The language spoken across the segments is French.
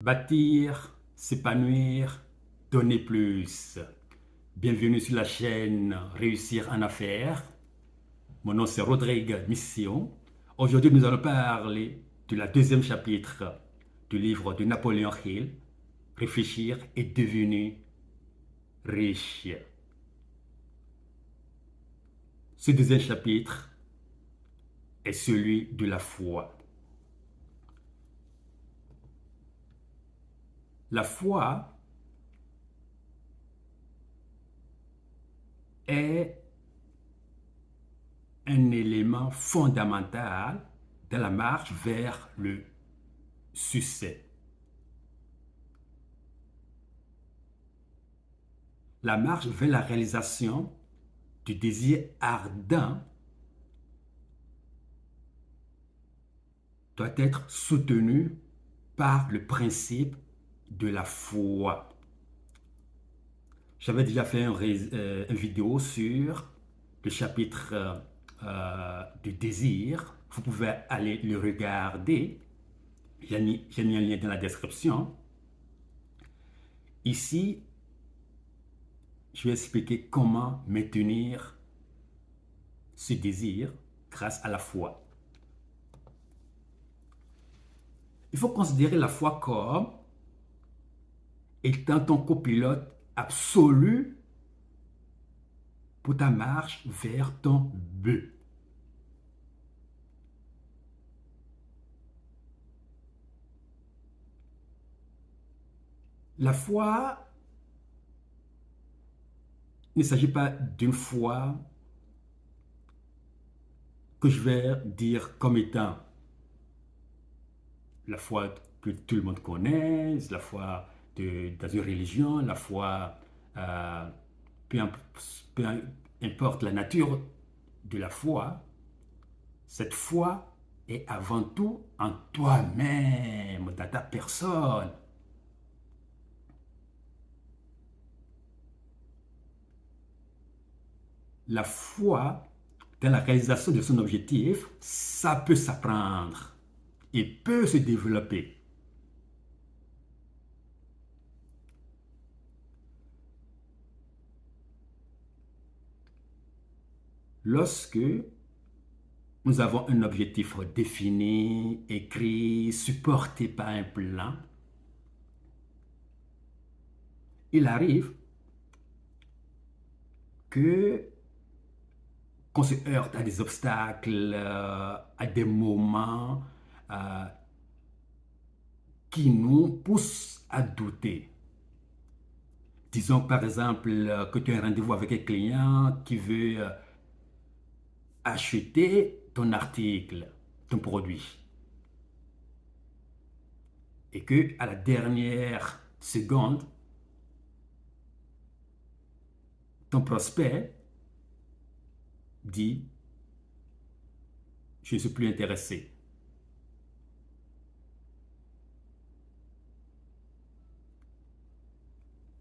Bâtir, s'épanouir, donner plus. Bienvenue sur la chaîne Réussir en affaires. Mon nom c'est Rodrigue Mission. Aujourd'hui, nous allons parler de la deuxième chapitre du livre de Napoléon Hill, Réfléchir et devenir riche. Ce deuxième chapitre est celui de la foi. La foi est un élément fondamental dans la marche vers le succès. La marche vers la réalisation du désir ardent doit être soutenue par le principe de la foi. J'avais déjà fait une vidéo sur le chapitre du désir. Vous pouvez aller le regarder. J'ai mis un lien dans la description. Ici, je vais expliquer comment maintenir ce désir grâce à la foi. Il faut considérer la foi comme étant ton copilote absolu pour ta marche vers ton but. La foi, il ne s'agit pas d'une foi que je vais dire comme étant la foi que tout le monde connaît, la foi dans une religion, la foi, euh, peu, peu importe la nature de la foi, cette foi est avant tout en toi-même, dans ta personne. La foi dans la réalisation de son objectif, ça peut s'apprendre et peut se développer. Lorsque nous avons un objectif défini, écrit, supporté par un plan, il arrive que qu'on se heurte à des obstacles, à des moments euh, qui nous poussent à douter. Disons par exemple que tu as un rendez-vous avec un client qui veut acheter ton article, ton produit. Et que à la dernière seconde, ton prospect dit, je ne suis plus intéressé.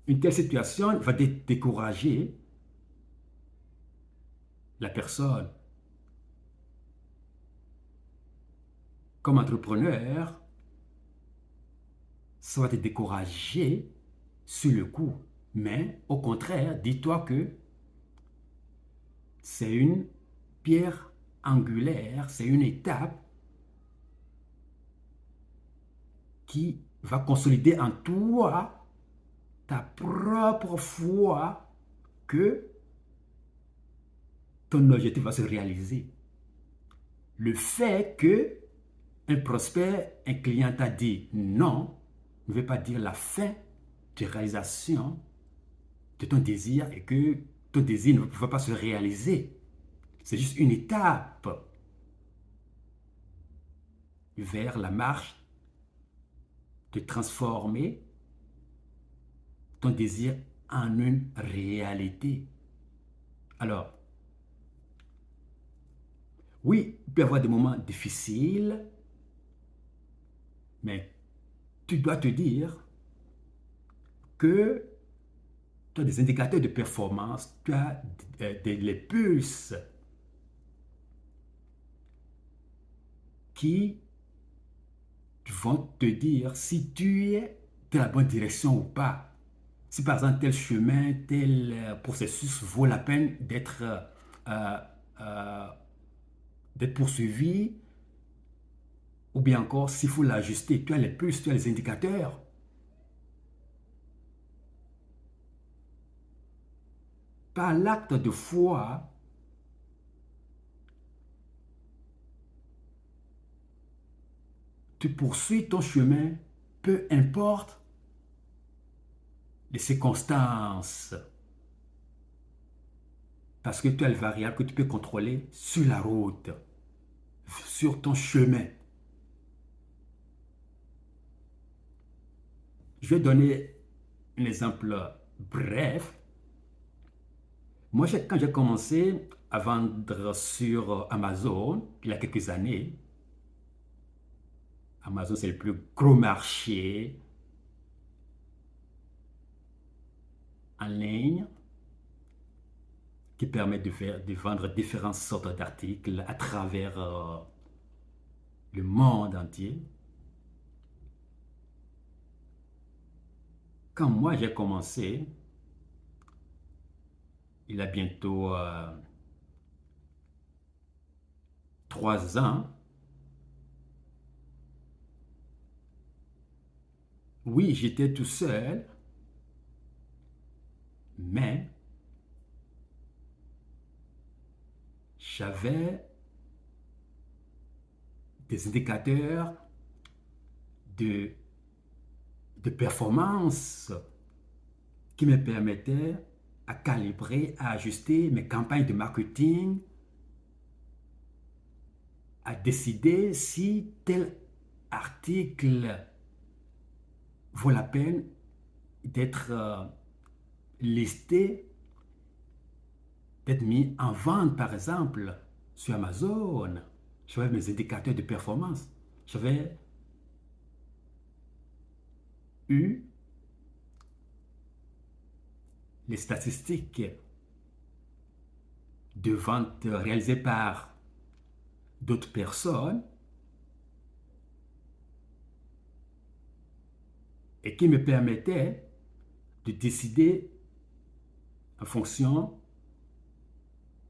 Une telle situation va décourager la personne. Comme entrepreneur, ça va te décourager sur le coup. Mais au contraire, dis-toi que c'est une pierre angulaire, c'est une étape qui va consolider en toi ta propre foi que ton objectif va se réaliser. Le fait que un prospect, un client t'a dit non, ne veut pas dire la fin de réalisation de ton désir et que ton désir ne va pas se réaliser. C'est juste une étape vers la marche de transformer ton désir en une réalité. Alors, oui, il peut y avoir des moments difficiles, mais tu dois te dire que tu as des indicateurs de performance, tu as les pulses qui vont te dire si tu es dans la bonne direction ou pas. Si par exemple tel chemin, tel processus vaut la peine euh, euh, d'être poursuivi, ou bien encore s'il faut l'ajuster, tu as les puces, tu as les indicateurs. Par l'acte de foi, tu poursuis ton chemin, peu importe les circonstances, parce que tu as les variables que tu peux contrôler sur la route, sur ton chemin. Je vais donner un exemple bref. Moi, quand j'ai commencé à vendre sur Amazon, il y a quelques années, Amazon, c'est le plus gros marché en ligne qui permet de vendre différentes sortes d'articles à travers le monde entier. Quand moi j'ai commencé, il y a bientôt 3 ans, oui, j'étais tout seul, mais j'avais des indicateurs de, de performance qui me permettaient à calibrer, à ajuster mes campagnes de marketing, à décider si tel article vaut la peine d'être listé, d'être mis en vente, par exemple, sur Amazon. J'avais mes indicateurs de performance. J'avais eu les statistiques de vente réalisées par d'autres personnes et qui me permettaient de décider en fonction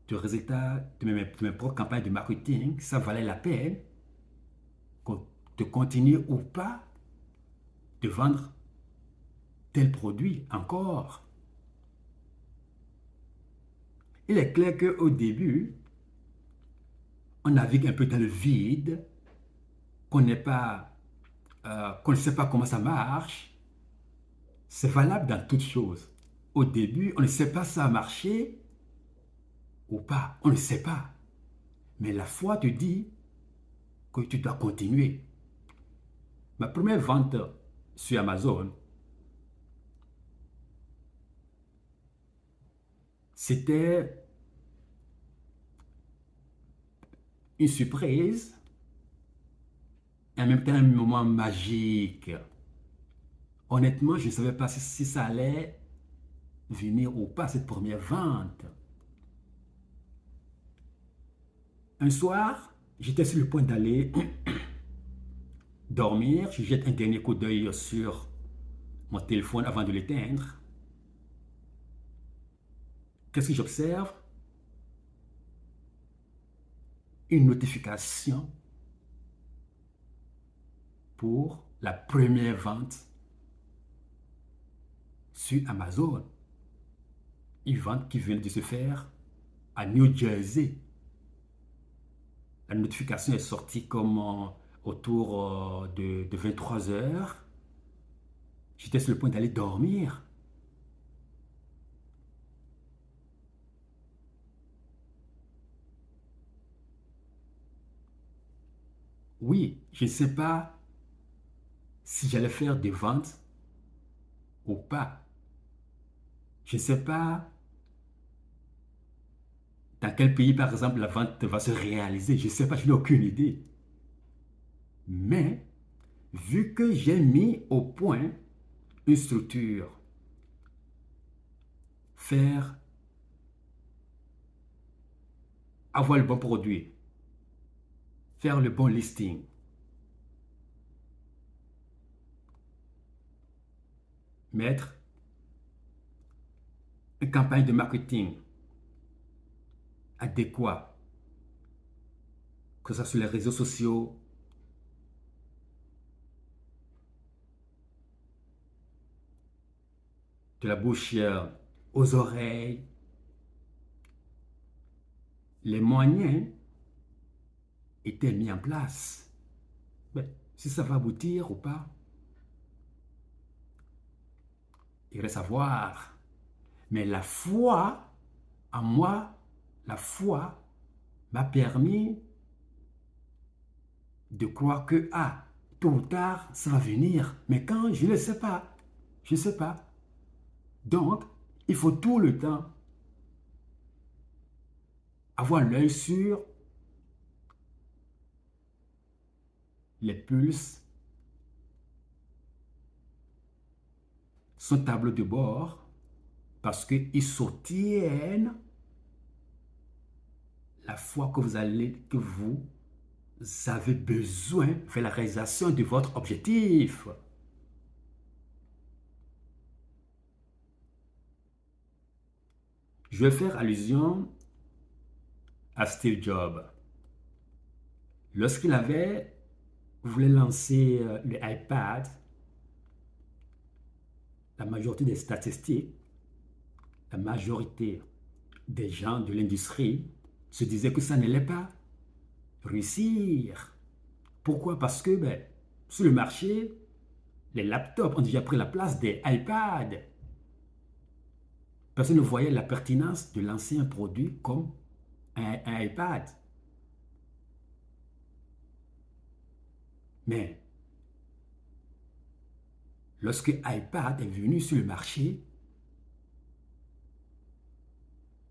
du résultat de mes propres campagnes de marketing, ça valait la peine de continuer ou pas de vendre tel produit encore. Il est clair qu'au début, on navigue un peu dans le vide, qu'on qu'on ne sait pas comment ça marche. C'est valable dans toutes choses. Au début, on ne sait pas si ça a marché ou pas. On ne sait pas. Mais la foi te dit que tu dois continuer. Ma première vente sur Amazon, c'était une surprise et en même temps un moment magique. Honnêtement, je ne savais pas si ça allait venir ou pas, cette première vente. Un soir, j'étais sur le point d'aller dormir. Je jette un dernier coup d'œil sur mon téléphone avant de l'éteindre. Qu'est-ce que j'observe? Une notification pour la première vente sur Amazon. Une vente qui vient de se faire à New Jersey. La notification est sortie comme autour de 23 heures. J'étais sur le point d'aller dormir. Oui, je ne sais pas si j'allais faire des ventes ou pas. Je ne sais pas dans quel pays, par exemple, la vente va se réaliser. Je ne sais pas, je n'ai aucune idée. Mais, vu que j'ai mis au point une structure, faire, avoir le bon produit, faire le bon listing, mettre une campagne de marketing adéquate, que ce soit sur les réseaux sociaux, de la bouche aux oreilles, les moyens étaient mis en place. Mais si ça va aboutir ou pas, il reste à voir. Mais la foi en moi, la foi m'a permis de croire que, ah, tôt ou tard, ça va venir. Mais quand, je ne sais pas. Je ne sais pas. Donc, il faut tout le temps avoir l'œil sur les pulses, son tableau de bord, parce qu'ils soutiennent la foi que vous avez besoin pour la réalisation de votre objectif. Je vais faire allusion à Steve Jobs. Lorsqu'il voulait lancer le iPad, la majorité des statistiques, la majorité des gens de l'industrie se disaient que ça n'allait pas réussir. Pourquoi? Parce que sur le marché, les laptops ont déjà pris la place des iPads. Personne ne voyait la pertinence de lancer un produit comme un iPad. Mais lorsque iPad est venu sur le marché,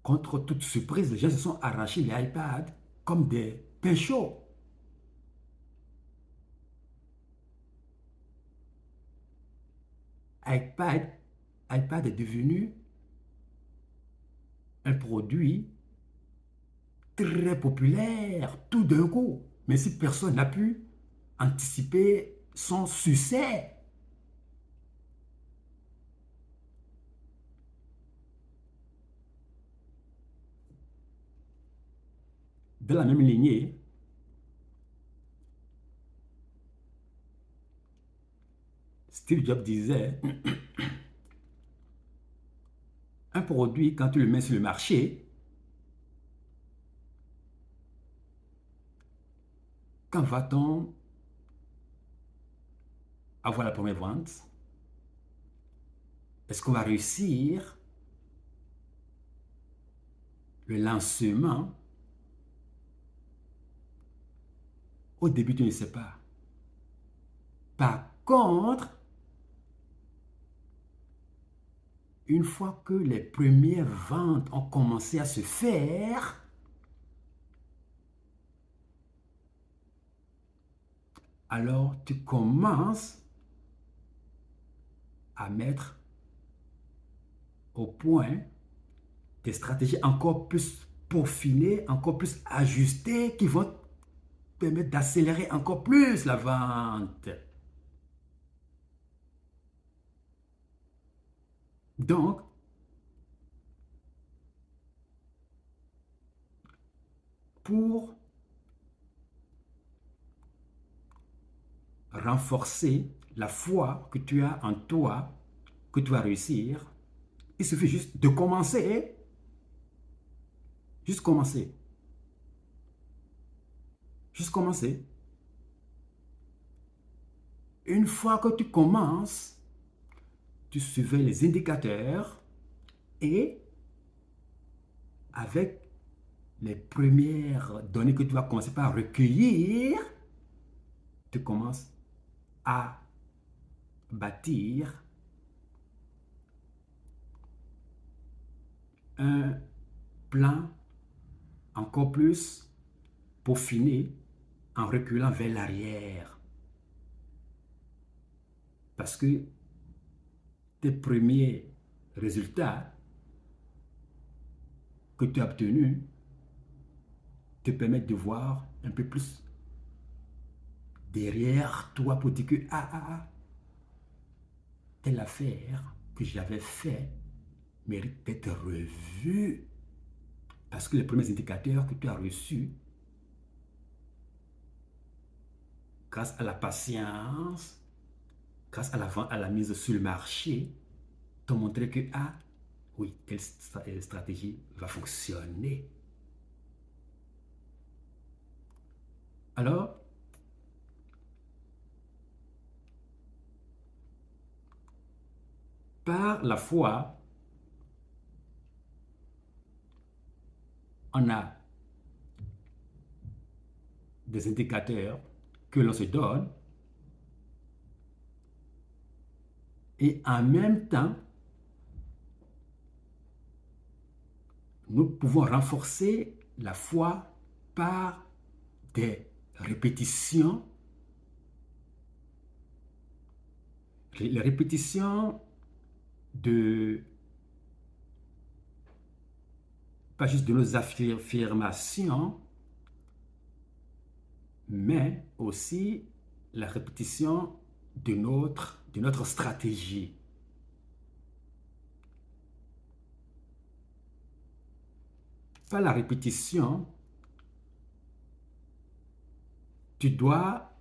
contre toute surprise, les gens se sont arrachés les iPads comme des pains chauds. iPad est devenu un produit très populaire tout d'un coup. Mais si personne n'a pu anticiper son succès, de la même lignée, Steve Jobs disait, un produit, quand tu le mets sur le marché, quand va-t-on avoir la première vente? Est-ce qu'on va réussir le lancement? Au début, tu ne sais pas. Par contre, une fois que les premières ventes ont commencé à se faire, alors tu commences à mettre au point des stratégies encore plus peaufinées, encore plus ajustées, qui vont permettre d'accélérer encore plus la vente. Donc, pour renforcer la foi que tu as en toi, que tu vas réussir, il suffit juste de commencer. Juste commencer. Juste commencer. Une fois que tu commences, tu surveilles les indicateurs et avec les premières données que tu vas commencer par recueillir, tu commences à bâtir un plan encore plus peaufiné en reculant vers l'arrière. Parce que tes premiers résultats que tu as obtenus te permettent de voir un peu plus derrière toi pour dire que telle affaire que j'avais fait mérite d'être revue. Parce que les premiers indicateurs que tu as reçus, grâce à la patience, grâce à la mise sur le marché, t'ont montré que, ah, oui, telle stratégie va fonctionner. Alors, par la foi, on a des indicateurs que l'on se donne et en même temps, nous pouvons renforcer la foi par des répétitions. Les répétitions de, pas juste de nos affirmations, mais aussi la répétition de notre stratégie. Par la répétition, tu dois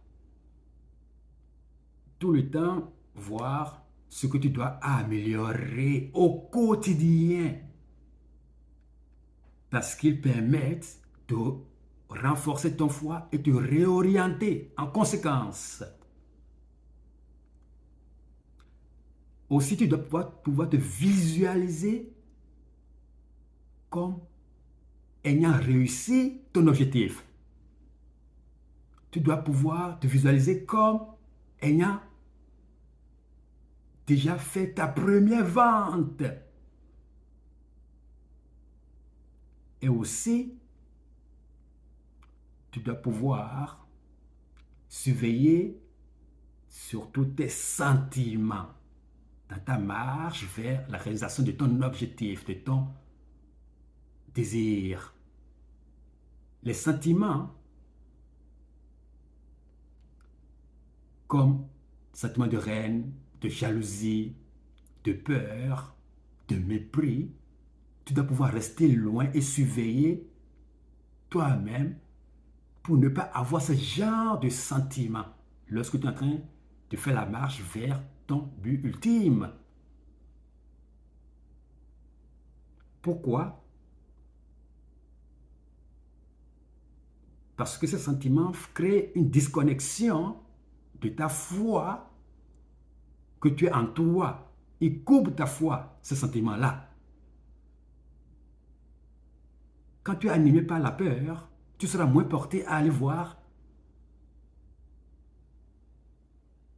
tout le temps voir ce que tu dois améliorer au quotidien parce qu'ils permettent de renforcer ton foi et de réorienter en conséquence. Aussi, tu dois pouvoir te visualiser comme ayant réussi ton objectif. Tu dois pouvoir te visualiser comme ayant déjà fait ta première vente. Et aussi, tu dois pouvoir surveiller surtout tes sentiments dans ta marche vers la réalisation de ton objectif, de ton désir. Les sentiments, comme sentiments de haine, de jalousie, de peur, de mépris, tu dois pouvoir rester loin et surveiller toi-même pour ne pas avoir ce genre de sentiments lorsque tu es en train de faire la marche vers ton but ultime. Pourquoi? Parce que ces sentiments créent une disconnexion de ta foi que tu as en toi. Ils coupent ta foi, ces sentiments-là. Quand tu es animé par la peur, tu seras moins porté à aller voir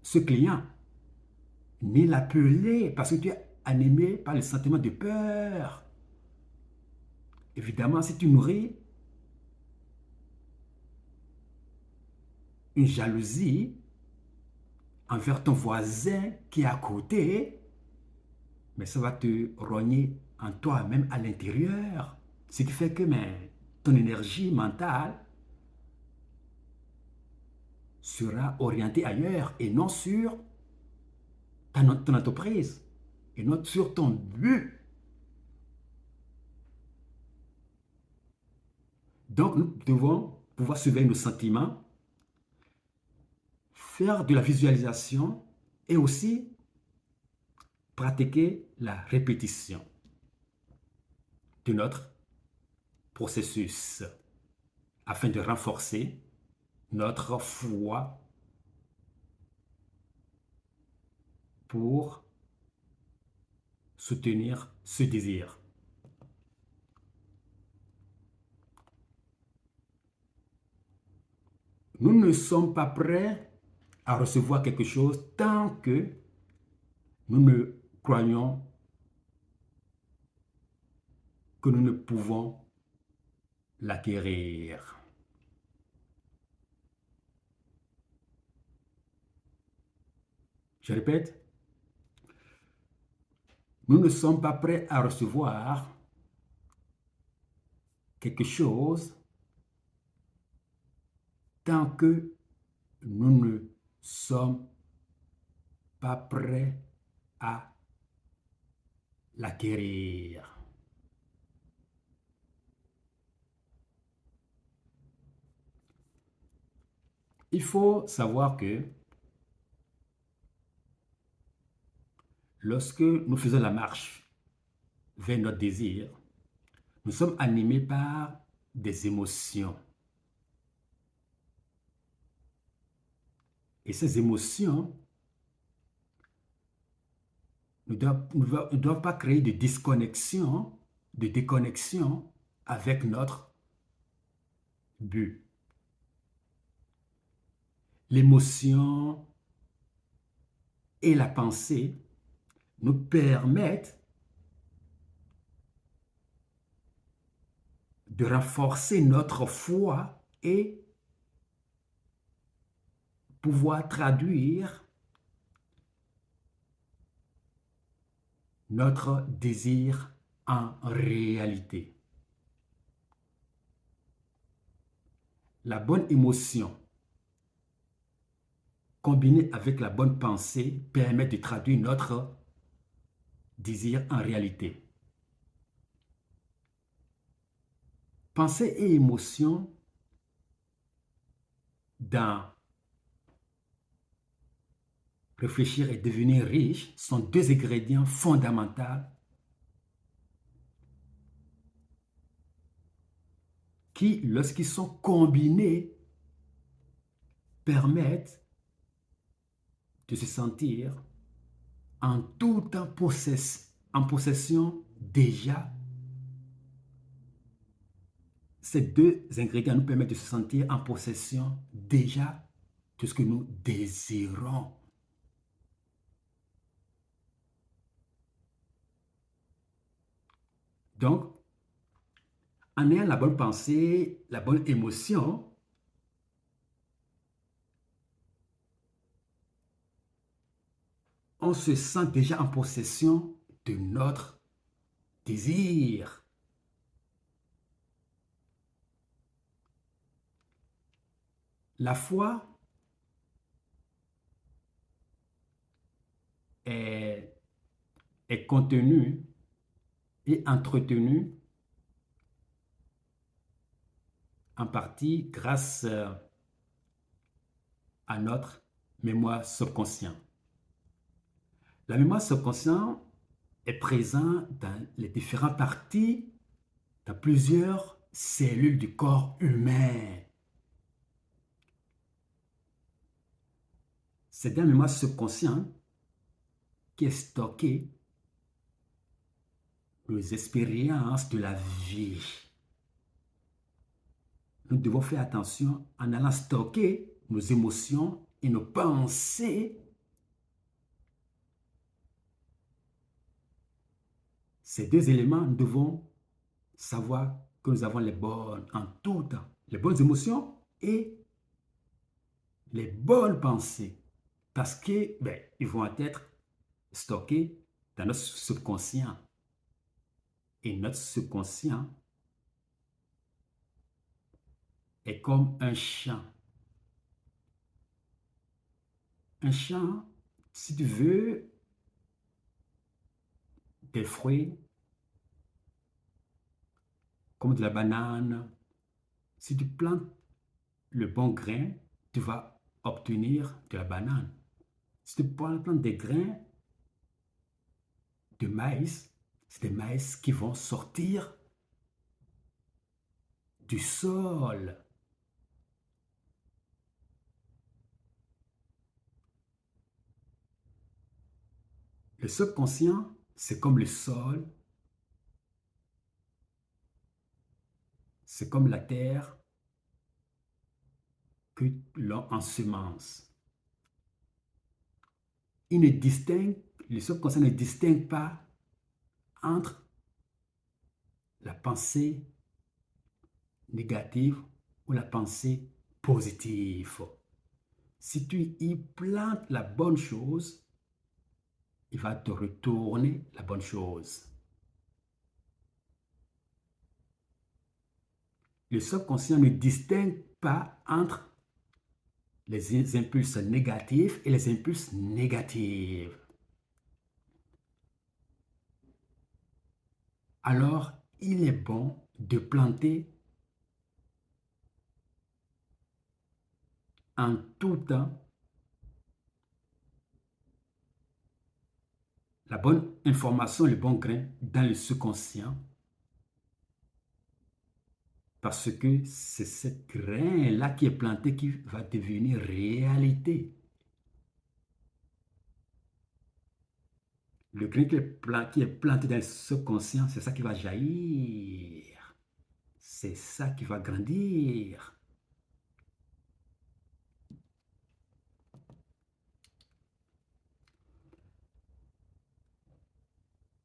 ce client, ni l'appeler parce que tu es animé par le sentiment de peur. Évidemment, si tu nourris une jalousie envers ton voisin qui est à côté, mais ça va te rogner en toi-même à l'intérieur. Ce qui fait que ton énergie mentale sera orientée ailleurs et non sur ton entreprise et non sur ton but. Donc, nous devons pouvoir surveiller nos sentiments, faire de la visualisation et aussi pratiquer la répétition de notre processus afin de renforcer notre foi pour soutenir ce désir. Nous ne sommes pas prêts à recevoir quelque chose tant que nous ne croyons que nous ne pouvons l'acquérir. Je répète, nous ne sommes pas prêts à recevoir quelque chose tant que nous ne sommes pas prêts à l'acquérir. Il faut savoir que lorsque nous faisons la marche vers notre désir, nous sommes animés par des émotions. Et ces émotions ne doivent pas créer de disconnexion, de déconnexion avec notre but. L'émotion et la pensée nous permettent de renforcer notre foi et pouvoir traduire notre désir en réalité. La bonne émotion combinée avec la bonne pensée permet de traduire notre désir en réalité. Pensée et émotion dans réfléchir et devenir riche sont deux ingrédients fondamentaux qui, lorsqu'ils sont combinés, permettent de se sentir en tout temps en possession déjà. Ces deux ingrédients nous permettent de se sentir en possession déjà de ce que nous désirons. Donc, en ayant la bonne pensée, la bonne émotion, on se sent déjà en possession de notre désir. La foi est contenue et entretenue en partie grâce à notre mémoire subconsciente. La mémoire subconsciente est présente dans les différentes parties, dans plusieurs cellules du corps humain. C'est dans la mémoire subconsciente qui est stockée nos expériences de la vie. Nous devons faire attention en allant stocker nos émotions et nos pensées. Ces deux éléments, nous devons savoir que nous avons les bonnes, en tout temps, les bonnes émotions et les bonnes pensées. Parce que, ils vont être stockés dans notre subconscient. Et notre subconscient est comme un champ. Un champ, si tu veux, des fruits, comme de la banane, si tu plantes le bon grain, tu vas obtenir de la banane. Si tu plantes des grains de maïs, c'est des maïs qui vont sortir du sol. Le subconscient, c'est comme le sol, c'est comme la terre que l'on ensemence. Le subconscient ne distingue pas entre la pensée négative ou la pensée positive. Si tu y plantes la bonne chose, il va te retourner la bonne chose. Le subconscient ne distingue pas entre les impulses négatifs et les impulses négatifs. alors il est bon de planter en tout temps la bonne information, le bon grain dans le subconscient, parce que c'est ce grain-là qui est planté qui va devenir réalité. Le grain qui est planté dans le subconscient, c'est ça qui va jaillir. C'est ça qui va grandir.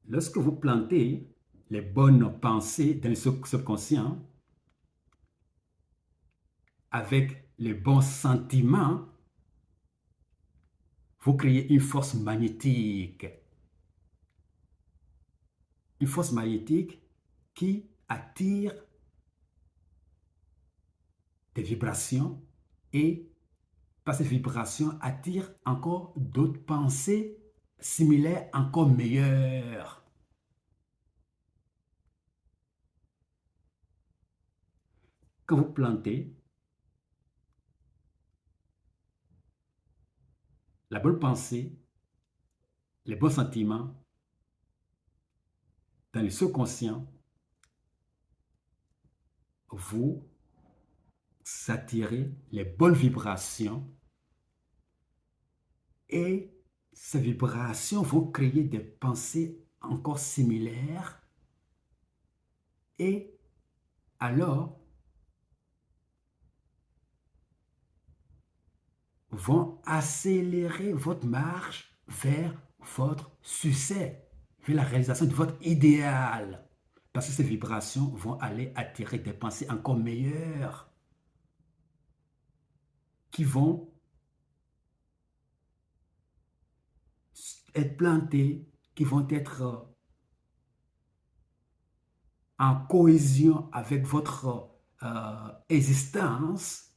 Lorsque vous plantez les bonnes pensées dans le subconscient, avec les bons sentiments, vous créez une force magnétique. Une force magnétique qui attire des vibrations et par ces vibrations attire encore d'autres pensées similaires, encore meilleures. Quand vous plantez la bonne pensée, les bons sentiments dans le subconscient, vous attirez les bonnes vibrations et ces vibrations vont créer des pensées encore similaires et alors vont accélérer votre marche vers votre succès, vers la réalisation de votre idéal. Parce que ces vibrations vont aller attirer des pensées encore meilleures qui vont être plantées, qui vont être en cohésion avec votre existence.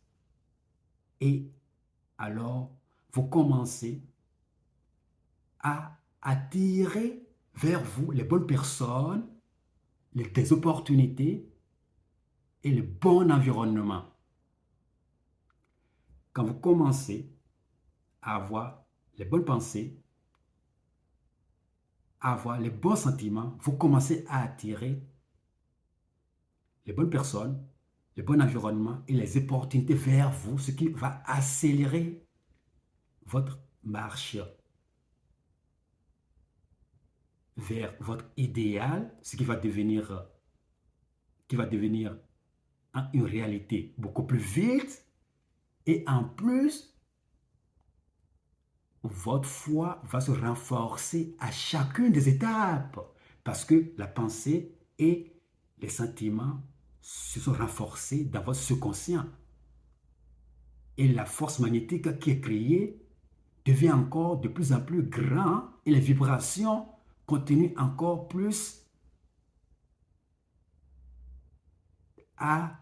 Et alors, vous commencez à attirer vers vous les bonnes personnes, des opportunités et le bon environnement. Quand vous commencez à avoir les bonnes pensées, à avoir les bons sentiments, vous commencez à attirer les bonnes personnes, le bon environnement et les opportunités vers vous, ce qui va accélérer votre marche vers votre idéal, ce qui va devenir une réalité beaucoup plus vite. Et en plus, votre foi va se renforcer à chacune des étapes parce que la pensée et les sentiments se sont renforcés dans votre subconscient. Et la force magnétique qui est créée devient encore de plus en plus grand et les vibrations continuent encore plus à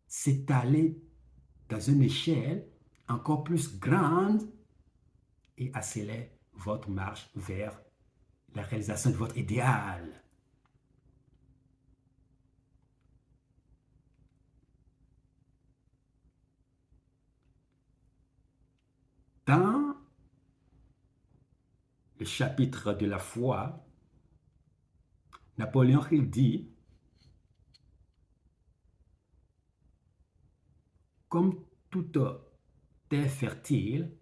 s'étaler dans une échelle encore plus grande et accélère votre marche vers la réalisation de votre idéal. Dans le chapitre de la foi, Napoléon Hill dit, comme toute terre fertile,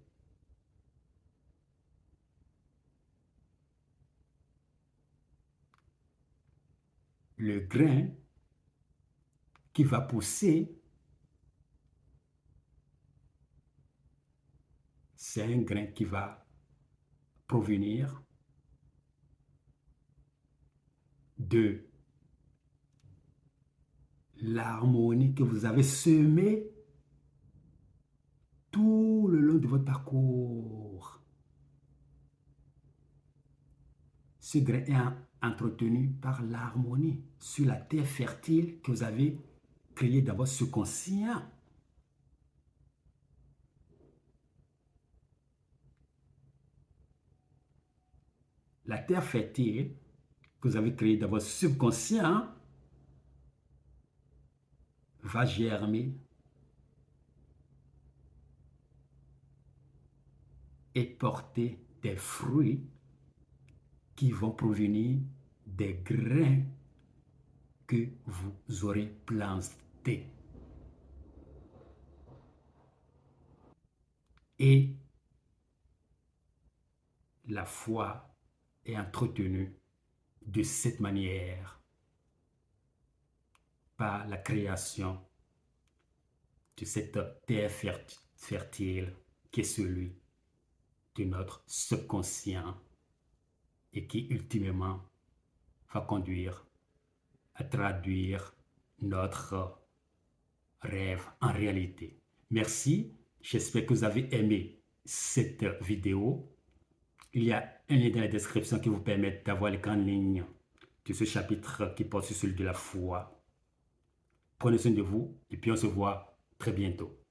le grain qui va pousser, c'est un grain qui va provenir de l'harmonie que vous avez semée tout le long de votre parcours. Ce grain est entretenu par l'harmonie sur la terre fertile que vous avez créée dans votre subconscient. La terre fertile, que vous avez créé dans votre subconscient va germer et porter des fruits qui vont provenir des grains que vous aurez plantés. Et la foi est entretenue de cette manière par la création de cette terre fertile qui est celui de notre subconscient et qui ultimement va conduire à traduire notre rêve en réalité. Merci, j'espère que vous avez aimé cette vidéo. Il y a un lien dans la description qui vous permet d'avoir les grandes lignes de ce chapitre qui porte sur celui de la foi. Prenez soin de vous et puis on se voit très bientôt.